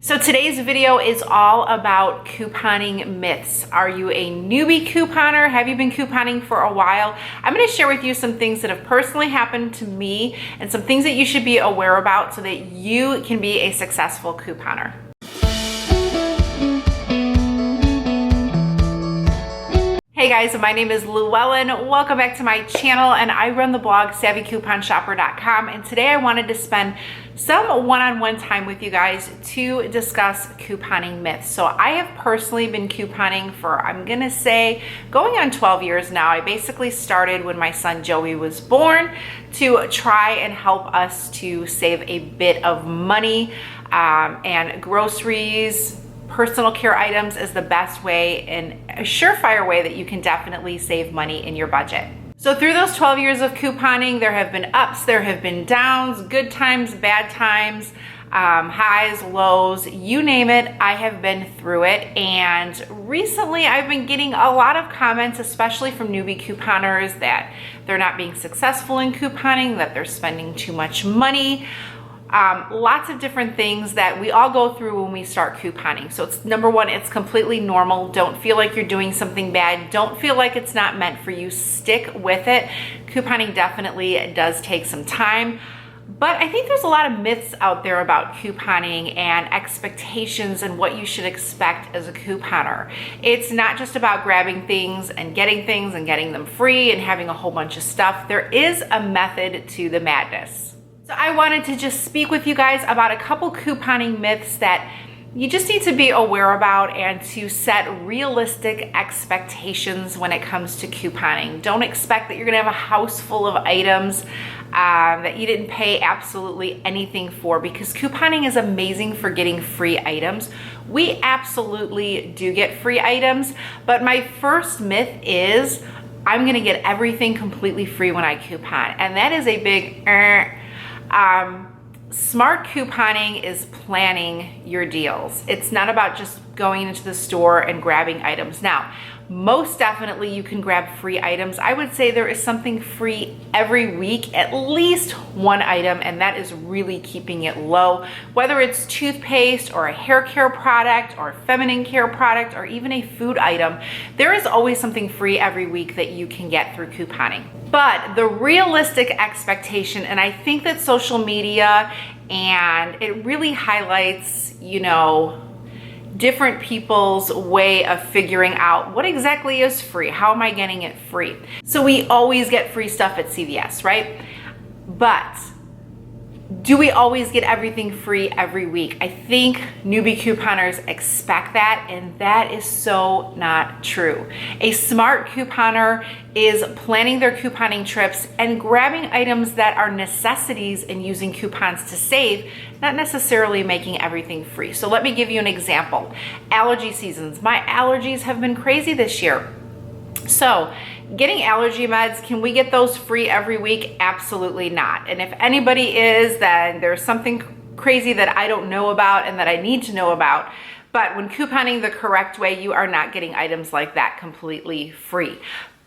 So today's video is all about couponing myths. Are you a newbie couponer? Have you been couponing for a while? I'm going to share with you some things that have personally happened to me and some things that you should be aware about so that you can be a successful couponer. Hey guys, my name is Luellen. Welcome back to my channel, and I run the blog savvycouponshopper.com, and today I wanted to spend some one-on-one time with you guys to discuss couponing myths. So I have personally been couponing for, I'm gonna say, going on 12 years now. I basically started when my son Joey was born to try and help us to save a bit of money, and groceries, personal care items is the best way and a surefire way that you can definitely save money in your budget. So through those 12 years of couponing, there have been ups, there have been downs, good times, bad times, highs, lows, you name it, I have been through it. And recently I've been getting a lot of comments, especially from newbie couponers, that they're not being successful in couponing, that they're spending too much money. Lots of different things that we all go through when we start couponing. So it's number one, it's completely normal. Don't feel like you're doing something bad. Don't feel like it's not meant for you. Stick with it. Couponing definitely does take some time. But I think there's a lot of myths out there about couponing and expectations and what you should expect as a couponer. It's not just about grabbing things and getting them free and having a whole bunch of stuff. There is a method to the madness. So I wanted to just speak with you guys about a couple couponing myths that you just need to be aware about and to set realistic expectations when it comes to couponing. Don't expect that you're gonna have a house full of items that you didn't pay absolutely anything for, because couponing is amazing for getting free items. We absolutely do get free items, but my first myth is I'm gonna get everything completely free when I coupon, and that is a big smart couponing is planning your deals. It's not about just going into the store and grabbing items. Now, most definitely you can grab free items. I would say there is something free every week, at least one item, and that is really keeping it low. Whether it's toothpaste or a hair care product or a feminine care product or even a food item, there is always something free every week that you can get through couponing. But the realistic expectation, and I think that social media and it really highlights, different people's way of figuring out what exactly is free. How am I getting it free? So we always get free stuff at CVS, right? But do we always get everything free every week? I think newbie couponers expect that, and that is so not true. A smart couponer is planning their couponing trips and grabbing items that are necessities and using coupons to save, not necessarily making everything free. So let me give you an example. Allergy seasons. My allergies have been crazy this year. So getting allergy meds, can we get those free every week? Absolutely not. And if anybody is, then there's something crazy that I don't know about and that I need to know about. But when couponing the correct way, you are not getting items like that completely free.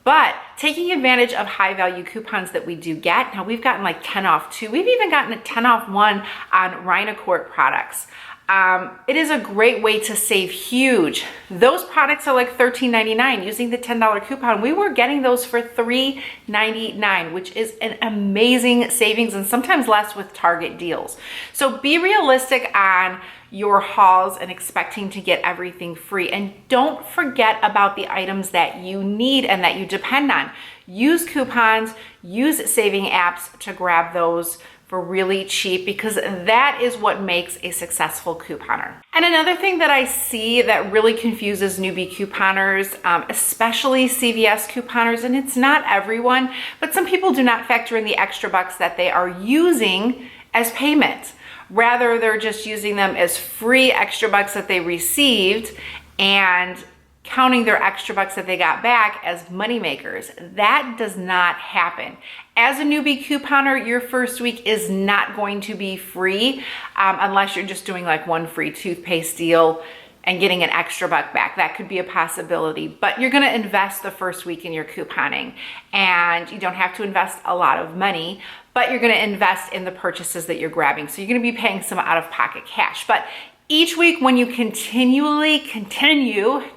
But taking advantage of high value coupons that we do get, now we've gotten like 10 off 2. We've even gotten a 10 off 1 on Rhinocort products. It is a great way to save huge. Those products are like $13.99. Using the $10 coupon, we were getting those for $3.99, which is an amazing savings, and sometimes less with Target deals. So be realistic on your hauls and expecting to get everything free. And don't forget about the items that you need and that you depend on. Use coupons, use saving apps to grab those for really cheap, because that is what makes a successful couponer. And another thing that I see that really confuses newbie couponers, especially CVS couponers, and it's not everyone, but some people do not factor in the extra bucks that they are using as payment. Rather, they're just using them as free extra bucks that they received and counting their extra bucks that they got back as money makers. That does not happen. As a newbie couponer, your first week is not going to be free unless you're just doing like one free toothpaste deal and getting an extra buck back. That could be a possibility, but you're gonna invest the first week in your couponing, and you don't have to invest a lot of money, but you're gonna invest in the purchases that you're grabbing. So you're gonna be paying some out-of-pocket cash. But Each week when you continue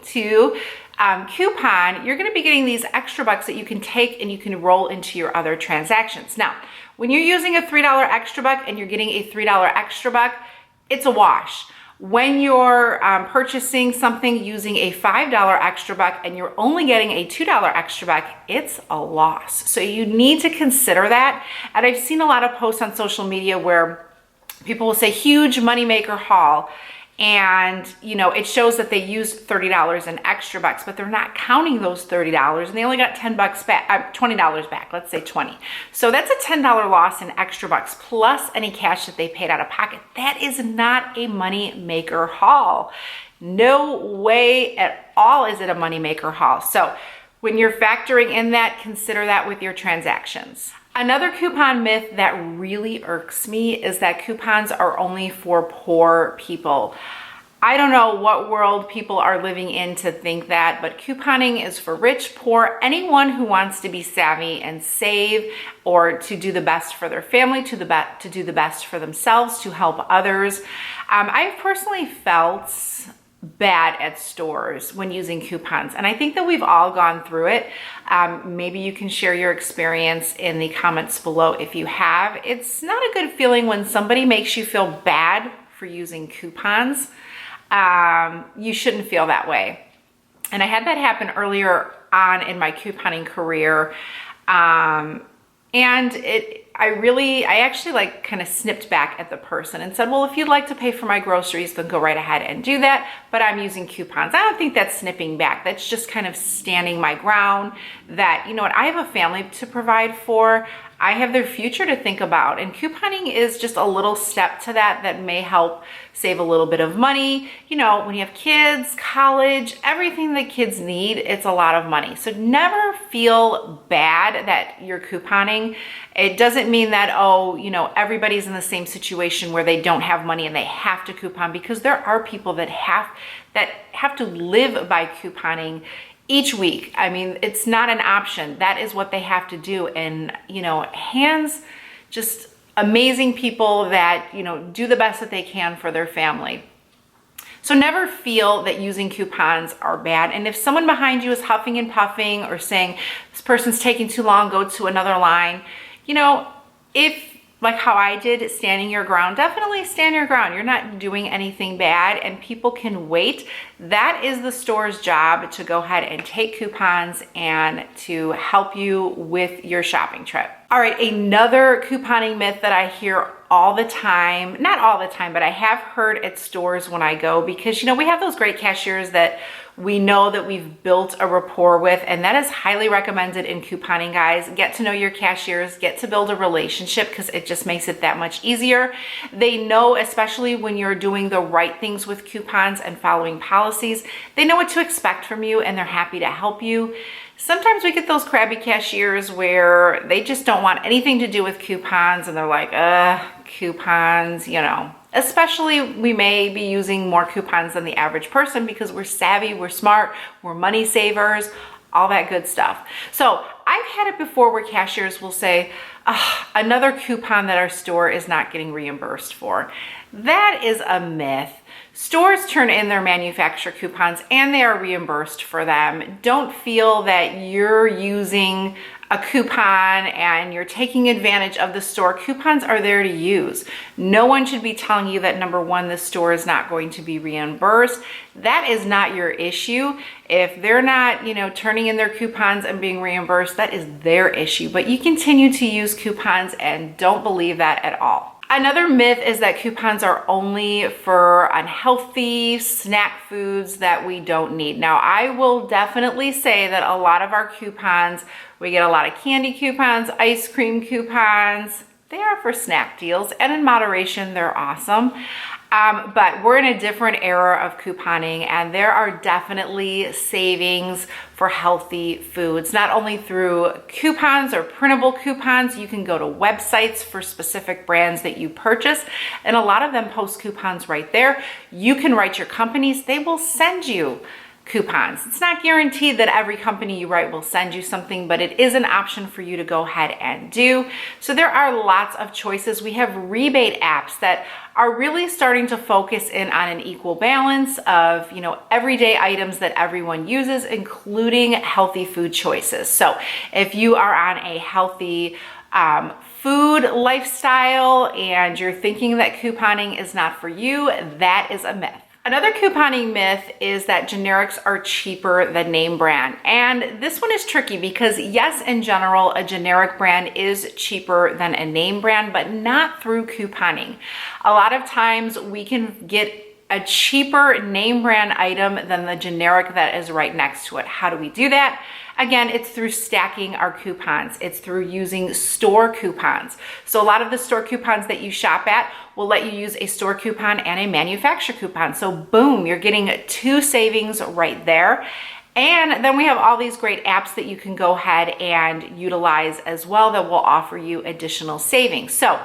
to coupon, you're gonna be getting these extra bucks that you can take and you can roll into your other transactions. Now, when you're using a $3 extra buck and you're getting a $3 extra buck, it's a wash. When you're purchasing something using a $5 extra buck and you're only getting a $2 extra buck, it's a loss. So you need to consider that. And I've seen a lot of posts on social media where people will say huge moneymaker haul, and it shows that they used $30 in extra bucks, but they're not counting those $30 and they only got 10 bucks back, $20 back, let's say 20. So that's a $10 loss in extra bucks plus any cash that they paid out of pocket. That is not a money maker haul. No way at all is it a money maker haul. So when you're factoring in that, consider that with your transactions. Another coupon myth that really irks me is that coupons are only for poor people. I don't know what world people are living in to think that, but couponing is for rich, poor, anyone who wants to be savvy and save, or to do the best for their family, to do the best for themselves, to help others. I've personally felt bad at stores when using coupons, and I think that we've all gone through it. Maybe you can share your experience in the comments below if you have. It's not a good feeling when somebody makes you feel bad for using coupons. You shouldn't feel that way. And I had that happen earlier on in my couponing career. And I actually kind of snipped back at the person and said, well, if you'd like to pay for my groceries, then go right ahead and do that. But I'm using coupons. I don't think that's snipping back. That's just kind of standing my ground that, you know what, I have a family to provide for. I have their future to think about. And couponing is just a little step to that may help save a little bit of money. When you have kids, college, everything that kids need, it's a lot of money. So never feel bad that you're couponing. It doesn't mean that, everybody's in the same situation where they don't have money and they have to coupon, because there are people that have to live by couponing each week. I mean, it's not an option. That is what they have to do. And, hands, just amazing people that, do the best that they can for their family. So never feel that using coupons are bad. And if someone behind you is huffing and puffing or saying, this person's taking too long, go to another line, if, like how I did, standing your ground, definitely stand your ground. You're not doing anything bad and people can wait. That is the store's job, to go ahead and take coupons and to help you with your shopping trip. All right, another couponing myth that I hear all the time, not all the time, but I have heard at stores when I go, because we have those great cashiers that we know that we've built a rapport with, and that is highly recommended in couponing, guys. Get to know your cashiers, get to build a relationship, because it just makes it that much easier. They know, especially when you're doing the right things with coupons and following policies, they know what to expect from you and they're happy to help you. Sometimes we get those crabby cashiers where they just don't want anything to do with coupons and they're like, coupons, Especially we may be using more coupons than the average person because we're savvy, we're smart, we're money savers, all that good stuff. So I've had it before where cashiers will say, another coupon that our store is not getting reimbursed for. That is a myth. Stores turn in their manufacturer coupons and they are reimbursed for them. Don't feel that you're using a coupon and you're taking advantage of the store. Coupons are there to use. No one should be telling you that, number one, the store is not going to be reimbursed. That is not your issue. If they're not, turning in their coupons and being reimbursed, that is their issue. But you continue to use coupons and don't believe that at all. Another myth is that coupons are only for unhealthy snack foods that we don't need. Now, I will definitely say that a lot of our coupons, we get a lot of candy coupons, ice cream coupons. They are for snack deals, and in moderation, they're awesome. But we're in a different era of couponing, and there are definitely savings for healthy foods, not only through coupons or printable coupons. You can go to websites for specific brands that you purchase, and a lot of them post coupons right there. You can write your companies. They will send you coupons. It's not guaranteed that every company you write will send you something, but it is an option for you to go ahead and do. So there are lots of choices. We have rebate apps that are really starting to focus in on an equal balance of, everyday items that everyone uses, including healthy food choices. So if you are on a healthy food lifestyle and you're thinking that couponing is not for you, that is a myth. Another couponing myth is that generics are cheaper than name brand. And this one is tricky because yes, in general, a generic brand is cheaper than a name brand, but not through couponing. A lot of times we can get a cheaper name brand item than the generic that is right next to it. How do we do that? Again, it's through stacking our coupons. It's through using store coupons. So a lot of the store coupons that you shop at will let you use a store coupon and a manufacturer coupon. So boom, you're getting 2 savings right there. And then we have all these great apps that you can go ahead and utilize as well that will offer you additional savings. So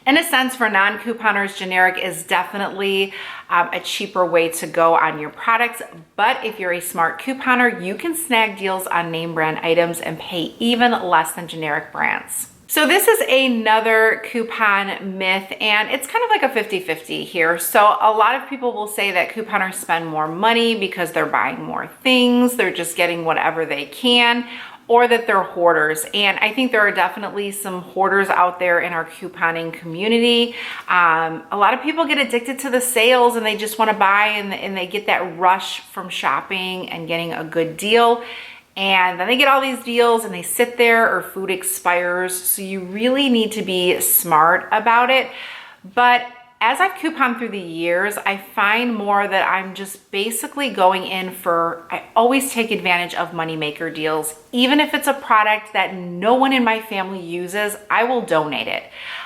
in a sense, for non-couponers, generic is definitely a cheaper way to go on your products. But if you're a smart couponer, you can snag deals on name brand items and pay even less than generic brands. So this is another coupon myth, and it's kind of like a 50-50 here. So a lot of people will say that couponers spend more money because they're buying more things, they're just getting whatever they can, or that they're hoarders. And I think there are definitely some hoarders out there in our couponing community. A lot of people get addicted to the sales and they just wanna buy and they get that rush from shopping and getting a good deal. And then they get all these deals and they sit there or food expires. So you really need to be smart about it. But as I've couponed through the years, I find more that I'm just basically going in for, I always take advantage of moneymaker deals. Even if it's a product that no one in my family uses, I will donate it.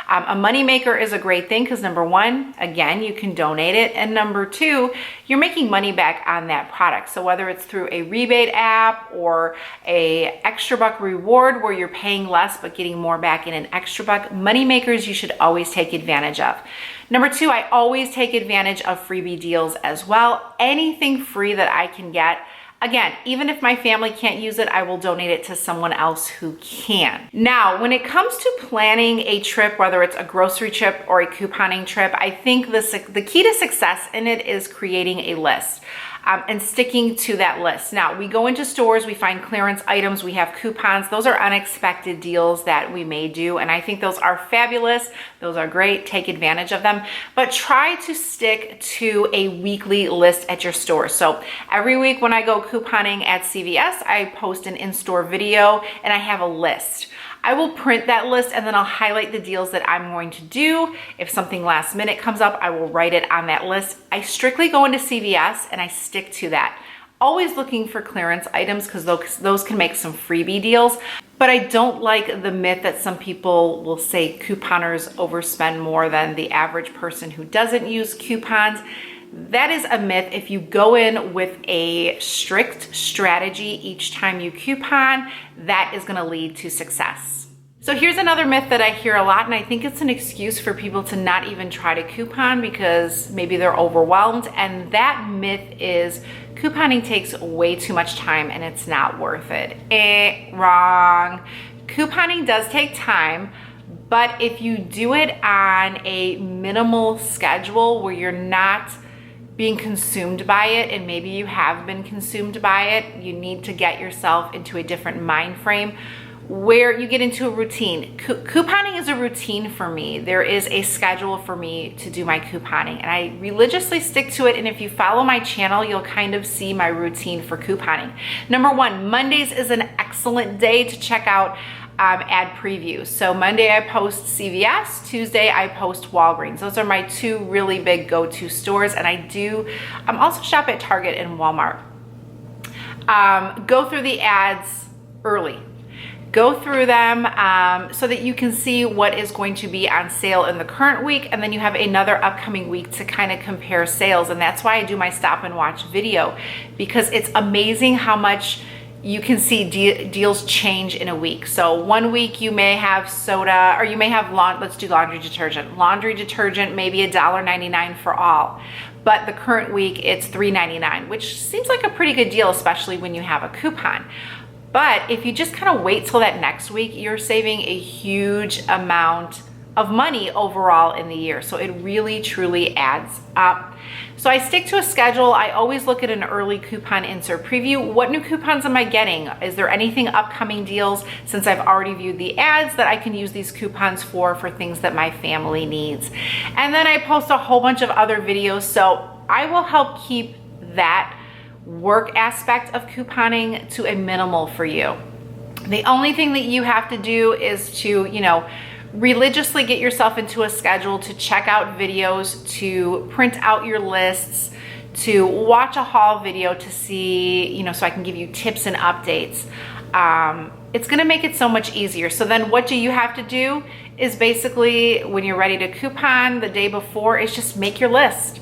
A moneymaker is a great thing because number one, again, you can donate it. And number two, you're making money back on that product. So whether it's through a rebate app or a extra buck reward where you're paying less but getting more back in an extra buck, moneymakers you should always take advantage of. Number two, I always take advantage of freebie deals as well. Anything free that I can get. Again, even if my family can't use it, I will donate it to someone else who can. Now, when it comes to planning a trip, whether it's a grocery trip or a couponing trip, I think the key to success in it is creating a list. And sticking to that list. Now, we go into stores, we find clearance items, we have coupons. Those are unexpected deals that we may do, and I think those are fabulous. Those are great. Take advantage of them, but try to stick to a weekly list at your store. So every week when I go couponing at CVS, I post an in-store video and I have a list. I will print that list and then I'll highlight the deals that I'm going to do. If something last minute comes up, I will write it on that list. I strictly go into CVS and I stick to that. Always looking for clearance items because those can make some freebie deals. But I don't like the myth that some people will say couponers overspend more than the average person who doesn't use coupons. That is a myth. If you go in with a strict strategy each time you coupon, that is going to lead to success. So here's another myth that I hear a lot, and I think it's an excuse for people to not even try to coupon because maybe they're overwhelmed. And that myth is couponing takes way too much time and it's not worth it. Wrong. Couponing does take time. But if you do it on a minimal schedule where you're not being consumed by it, and maybe you have been consumed by it, you need to get yourself into a different mind frame where you get into a routine. Couponing is a routine for me. There is a schedule for me to do my couponing and I religiously stick to it. And if you follow my channel, you'll kind of see my routine for couponing. Number one, Mondays is an excellent day to check out ad previews. So Monday I post CVS, Tuesday I post Walgreens. Those are my two really big go-to stores, and I'm also shop at Target and Walmart. Go through the ads early. Go through them so that you can see what is going to be on sale in the current week, and then you have another upcoming week to kind of compare sales. And that's why I do my stop and watch video, because it's amazing how much you can see deals change in a week. So one week you may have soda, or you may have let's do laundry detergent. Laundry detergent, maybe $1.99 for all. but the current week it's $3.99, which seems like a pretty good deal, especially when you have a coupon. But if you just kind of wait till that next week, you're saving a huge amount of money overall in the year. So it really truly adds up. So I stick to a schedule. I always look at an early coupon insert preview. What new coupons am I getting? Is there anything upcoming deals, since I've already viewed the ads, that I can use these coupons for things that my family needs? And then I post a whole bunch of other videos. So I will help keep that work aspect of couponing to a minimal for you. The only thing that you have to do is to, religiously get yourself into a schedule, to check out videos, to print out your lists, to watch a haul video to see, so I can give you tips and updates. It's gonna make it so much easier. So then what do you have to do is basically, when you're ready to coupon the day before, is just make your list.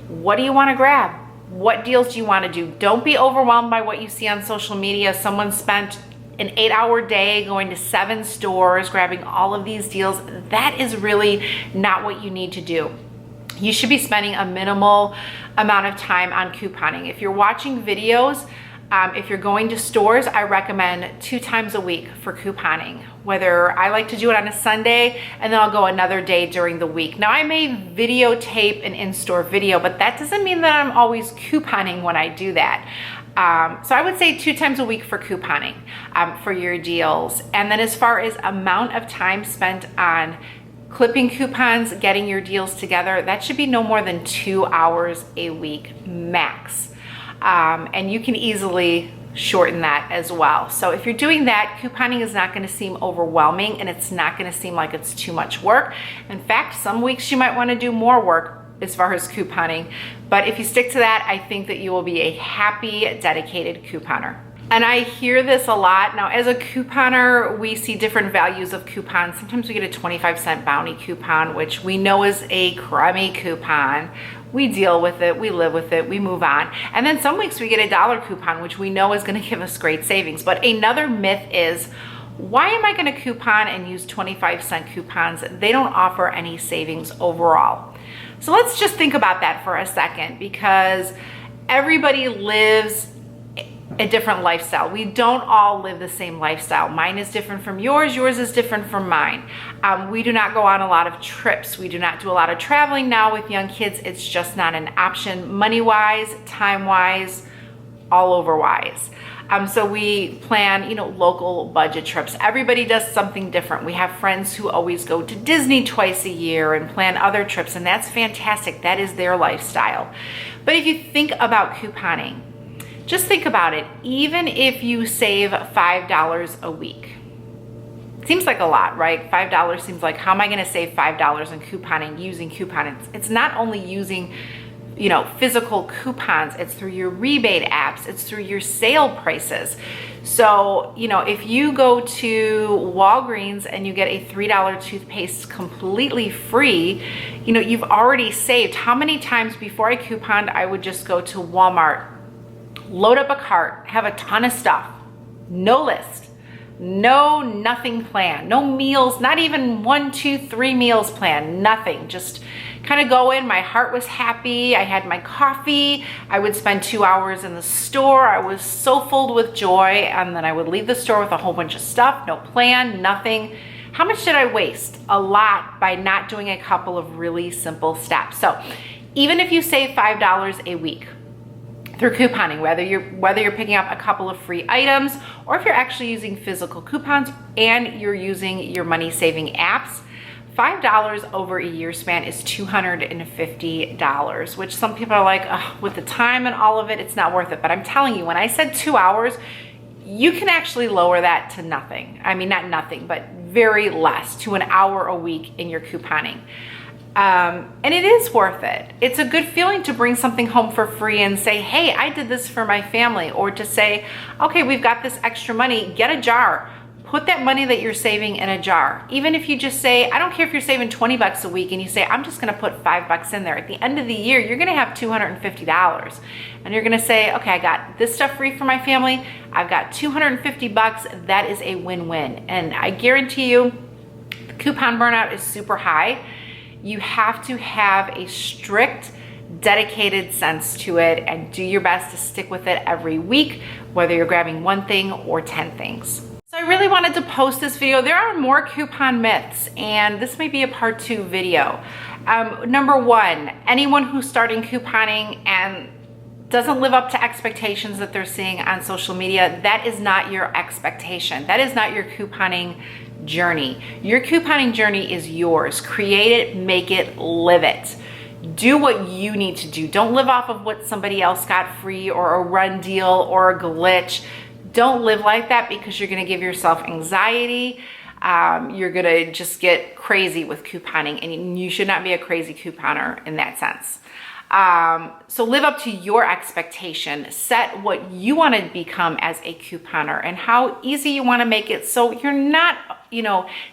What do you wanna grab? What deals do you wanna do? Don't be overwhelmed by what you see on social media. Someone spent an 8-hour day going to 7 stores, grabbing all of these deals. That is really not what you need to do. You should be spending a minimal amount of time on couponing. If you're watching videos, if you're going to stores, I recommend 2 times a week for couponing. Whether I like to do it on a Sunday, and then I'll go another day during the week. Now, I may videotape an in-store video, but that doesn't mean that I'm always couponing when I do that. So I would say 2 times a week for couponing for your deals. And then as far as amount of time spent on clipping coupons, getting your deals together, that should be no more than 2 hours a week max. And you can easily shorten that as well. So if you're doing that, couponing is not going to seem overwhelming, and it's not going to seem like it's too much work. In fact, some weeks you might want to do more work as far as couponing. But if you stick to that, I think that you will be a happy, dedicated couponer. And I hear this a lot. Now, as a couponer, we see different values of coupons. Sometimes we get a 25-cent bounty coupon, which we know is a crummy coupon. We deal with it, we live with it, we move on. And then some weeks we get a $1 coupon, which we know is gonna give us great savings. But another myth is, why am I gonna coupon and use 25-cent coupons? They don't offer any savings overall. So let's just think about that for a second, because everybody lives a different lifestyle. We don't all live the same lifestyle. Mine is different from yours. Yours is different from mine. We do not go on a lot of trips. We do not do a lot of traveling now with young kids. It's just not an option, money-wise, time-wise, all over-wise. So we plan, local budget trips. Everybody does something different. We have friends who always go to Disney twice a year and plan other trips, and that's fantastic. That is their lifestyle. But if you think about couponing, just think about it. Even if you save $5 a week, seems like a lot, right? $5 seems like, how am I going to save $5 in couponing using coupons? It's not only using physical coupons, it's through your rebate apps, it's through your sale prices. So, if you go to Walgreens and you get a $3 toothpaste completely free, you've already saved. How many times before I couponed, I would just go to Walmart, load up a cart, have a ton of stuff, no list, nothing planned, no meals, not even 1, 2, 3 meals planned, nothing. Just kind of go in, my heart was happy, I had my coffee, I would spend 2 hours in the store, I was so filled with joy, and then I would leave the store with a whole bunch of stuff, no plan, nothing. How much did I waste? A lot by not doing a couple of really simple steps. So even if you save $5 a week through couponing, whether you're picking up a couple of free items, or if you're actually using physical coupons and you're using your money saving apps, $5 over a year span is $250, which some people are like, oh, with the time and all of it, it's not worth it. But I'm telling you, when I said 2 hours, you can actually lower that to nothing. I mean, not nothing, but very less, to an hour a week in your couponing. And it is worth it. It's a good feeling to bring something home for free and say, hey, I did this for my family. Or to say, okay, we've got this extra money, get a jar. Put that money that you're saving in a jar. Even if you just say, I don't care if you're saving 20 bucks a week, and you say, I'm just gonna put $5 in there. At the end of the year, you're gonna have $250. And you're gonna say, okay, I got this stuff free for my family. I've got $250. That is a win-win. And I guarantee you, the coupon burnout is super high. You have to have a strict dedicated sense to it, and do your best to stick with it every week, whether you're grabbing one thing or 10 things. So I really wanted to post this video. There are more coupon myths, and this may be a part 2 video. Number one, anyone who's starting couponing and doesn't live up to expectations that they're seeing on social media, that is not your expectation. That is not your couponing journey. Your couponing journey is yours. Create it, make it, live it. Do what you need to do. Don't live off of what somebody else got free or a run deal or a glitch. Don't live like that, because you're gonna give yourself anxiety. You're gonna just get crazy with couponing, and you should not be a crazy couponer in that sense. So live up to your expectation. Set what you want to become as a couponer and how easy you want to make it, so you're not,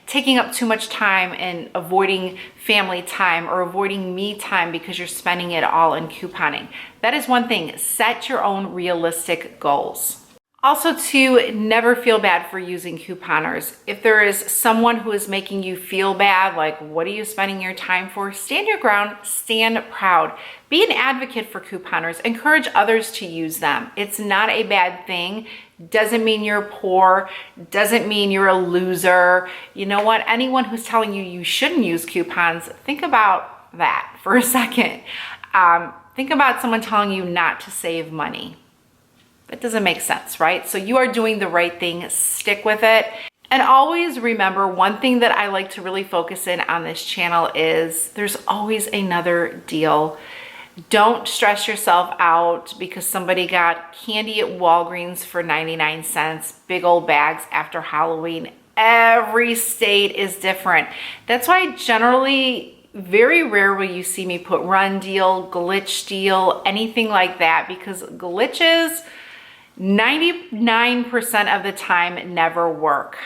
taking up too much time and avoiding family time or avoiding me time because you're spending it all in couponing. That is one thing. Set your own realistic goals. Also, to never feel bad for using couponers. If there is someone who is making you feel bad, like, what are you spending your time for? Stand your ground, stand proud. Be an advocate for couponers. Encourage others to use them. It's not a bad thing. Doesn't mean you're poor. Doesn't mean you're a loser. You know what? Anyone who's telling you you shouldn't use coupons, think about that for a second. Think about someone telling you not to save money. That doesn't make sense, right? So you are doing the right thing. Stick with it. And always remember, one thing that I like to really focus in on this channel is there's always another deal. Don't stress yourself out because somebody got candy at Walgreens for 99 cents, big old bags after Halloween. Every state is different. That's why generally, very rare will you see me put run deal, glitch deal, anything like that, because glitches 99% of the time never work.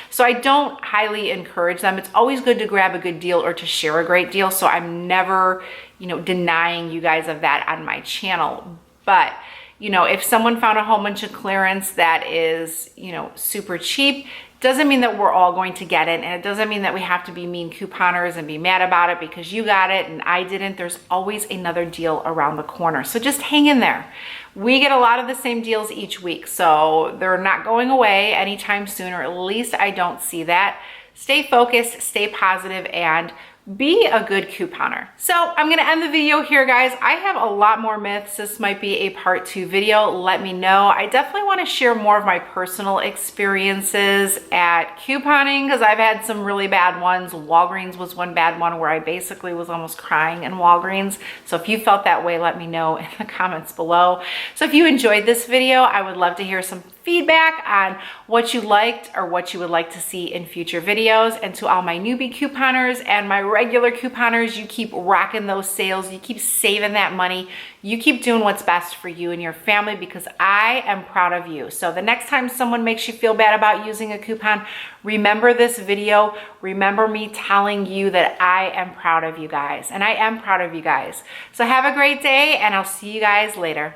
So I don't highly encourage them. It's always good to grab a good deal or to share a great deal. So I'm never, denying you guys of that on my channel. But, if someone found a whole bunch of clearance that is, super cheap, doesn't mean that we're all going to get it. And it doesn't mean that we have to be mean couponers and be mad about it because you got it and I didn't. There's always another deal around the corner. So just hang in there. We get a lot of the same deals each week, so they're not going away anytime soon, or at least I don't see that. Stay focused, stay positive, and be a good couponer. So I'm gonna end the video here, guys. I have a lot more myths. This might be a part 2 video. Let me know. I definitely wanna share more of my personal experiences at couponing because I've had some really bad ones. Walgreens was one bad one where I basically was almost crying in Walgreens. So if you felt that way, let me know in the comments below. So if you enjoyed this video, I would love to hear some feedback on what you liked or what you would like to see in future videos. And to all my newbie couponers and my regular couponers, you keep rocking those sales, you keep saving that money, you keep doing what's best for you and your family, because I am proud of you. So the next time someone makes you feel bad about using a coupon, remember this video, remember me telling you that I am proud of you guys, and I am proud of you guys. So have a great day, and I'll see you guys later.